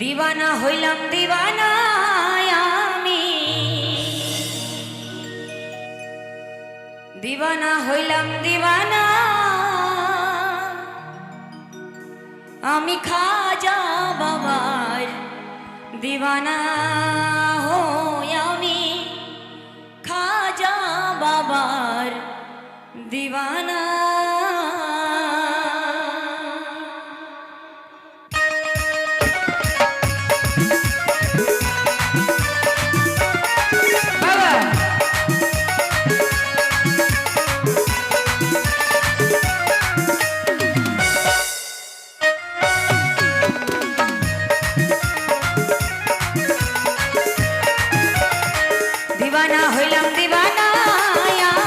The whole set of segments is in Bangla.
দিওয়ানা হইলাম দিওয়ানা আমি, দিওয়ানা হইলাম দিওয়ানা আমি খাজা বাবার দিওয়ানা হই আমি খাজা বাবার দিওয়ানা। দিওয়ানা হইলাম দিওয়ানা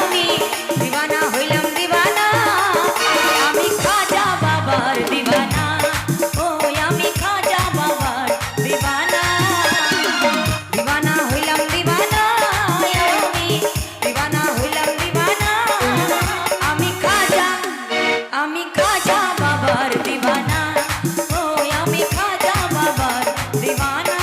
আমি, দিওয়ানা হইলাম দিওয়ানা আমি খাজা বাবার দিওয়ানা, ও আমি খাজা বাবার দিওয়ানা। দিওয়ানা হইলাম দিওয়ানা আমি, দিওয়ানা হইলাম দিওয়ানা আমি খাজা বাবার দিওয়ানা, ও আমি খাজা বাবার দিওয়ানা।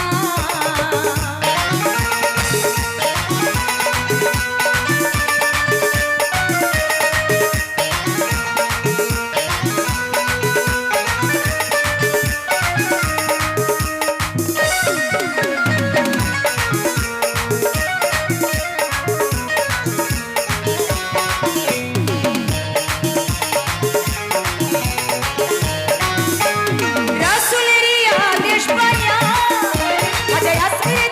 রাসূলের আদেশ পাইয়া হাজার আসরে